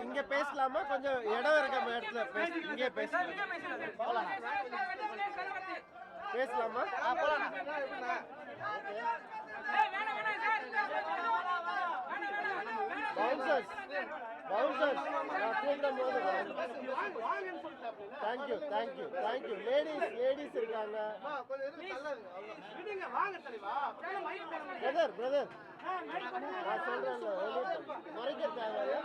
இங்க பேசலாமா? கொஞ்சம் இடம் இருக்க இடத்துல இங்கே பேசலாமா? பவுன்சர்ஸ் தேங்க்யூ லேடிஸ் இருக்காங்க. பிரதர் நான் சொல்றேன், மறைக்க தேவையா?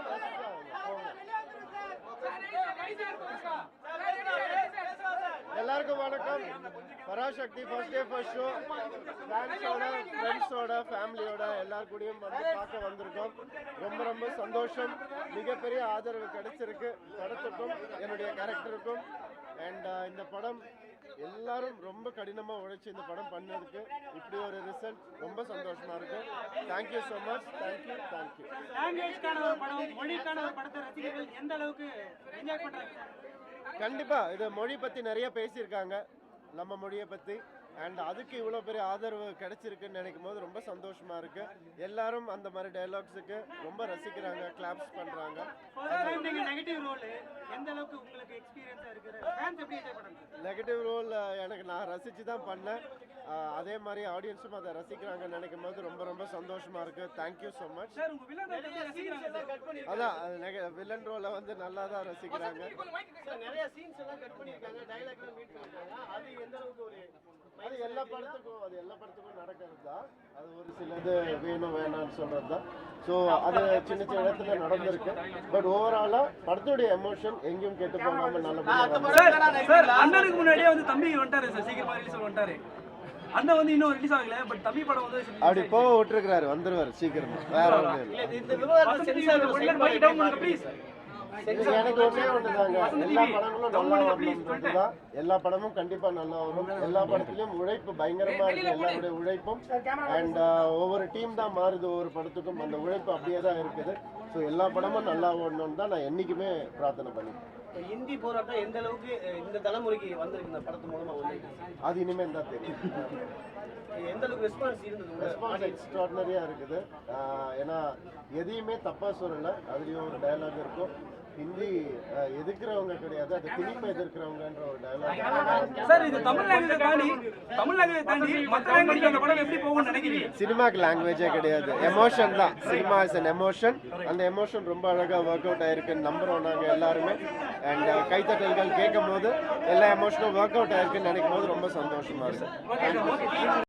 எல்லாருக்கும் வணக்கம். Parasakthi first day first show ஃப்ரெண்ட்ஸோட ஃபேமிலியோட எல்லார் கூடயும் வந்து பார்க்க வந்திருக்கோம். ரொம்ப சந்தோஷம். மிகப்பெரிய ஆதரவு கிடைச்சிருக்கு படத்துக்கும் என்னுடைய கேரக்டருக்கும். அண்ட் இந்த படம் எல்லாரும் ரொம்ப கடினமா உழைச்சி இந்த படம் பண்ணதுக்கு இப்படி ஒரு ரிசல்ட் ரொம்ப சந்தோஷமா இருக்கு. Thank you so much. தேங்க்யூ. லாங்குவேஜ்க்கான ஒரு படம், மொழிக்கான ஒரு படத்தை ரசிகர்கள் எந்த அளவுக்கு என்ஜாய் பண்றாங்க? கண்டிப்பா இது மொழி பத்தி நிறைய பேசியிருக்காங்க, நம்ம மொழியை பத்தி. அண்ட் அதுக்கு இவ்வளோ பெரிய ஆதரவு கிடைச்சிருக்குன்னு நினைக்கும் போது ரொம்ப சந்தோஷமா இருக்கு. எல்லாரும் அந்த மாதிரி டைலாக்ஸுக்கு ரொம்ப ரசிக்கிறாங்க, கிளாப்ஸ் பண்றாங்க. நெகட்டிவ் ரோல் எனக்கு நான் ரசிச்சு தான் பண்ணேன். அதே மாதிரி ஆடியன்ஸும் அதை ரசிக்கிறாங்கன்னு நினைக்கும் போது ரொம்ப சந்தோஷமா இருக்கு. Thank you so much. அதான் வில்லன் ரோலை வந்து நல்லா தான் ரசிக்கிறாங்க. அது எல்லா படத்துக்கும் நடக்கிறது தான். அது ஒரு சிலது வேணும் வேணாம்னு சொல்றது தான். ஸோ அது சின்ன இடத்துல நடந்திருக்கு. பட் ஓவராலா படத்துடைய எமோஷன் எங்கேயும் கேட்டு போகாம நல்லபடியா. அண்ணனுக்கு முன்னாடியே வந்து தம்பி வந்துட்டாரு சார், சீக்கிரமா ரிலீஸ் வந்துட்டாரு. அண்ணன் வந்து இன்னும் ரிலீஸ் ஆகல, பட் தம்பி படம் வந்து அப்படி போக விட்டுருக்காரு, வந்துருவாரு சீக்கிரமா. வேற ஒண்ணு இல்லை. எனக்கு ஒன்னே ஒண்ணுதாங்க, எல்லா படங்களும் நல்லா வரணும்ன்றதுதான். எல்லா படமும் கண்டிப்பா நல்லா வரும். எல்லா படத்துலயும் உழைப்பு பயங்கரமா இருக்கு, எல்லாருடைய உழைப்பும். அண்ட் ஒவ்வொரு டீம் தான் மாறுது ஒவ்வொரு படத்துக்கும், அந்த உழைப்பு அப்படியே தான் இருக்குது. ஸோ எல்லா படமும் நல்லா ஓடணும்னு தான் நான் என்னைக்குமே பிரார்த்தனை பண்ணிக்கிறேன். ஹிந்தி போராட்டம் எந்த அளவுக்கு இந்த தலைமுறைக்கு வந்திருக்கு இந்த படத்து மூலமா அது இனிமேல் தான் தெரியும். எந்த அளவுக்கு ரெஸ்பான்ஸ் இருந்தது? ரெஸ்பான்ஸ் எக்ஸ்ட்ராடினரியா இருக்குது. ஏன்னா எதையுமே தப்பா சொல்லலை. அதுலயும் ஒரு டயலாக் இருக்கும், ஹிந்தி எதிர்க்கிறவங்க கிடையாது, அது திணிப்பை எதிர்க்கிறவங்கன்ற ஒரு டயலாக். சார் இது தமிழ் லாங்குவேஜ் தாண்டி மற்ற லாங்குவேஜ் அந்த படம் எப்படி போகும்னு நினைக்கிறீங்க? சினிமாக்கு லாங்குவேஜே கிடையாது, எமோஷன் தான். Cinema is an emotion. அந்த எமோஷன் ரொம்ப அழகா ஒர்க் அவுட் ஆயிருக்குன்னு நம்புறோம் நாங்க எல்லாருமே. அண்ட் கைத்தட்டல்கள் கேட்கும் போது எல்லா எமோஷனும் ஒர்க் அவுட் ஆயிருக்குன்னு நினைக்கும் போது ரொம்ப சந்தோஷமா இருக்கு.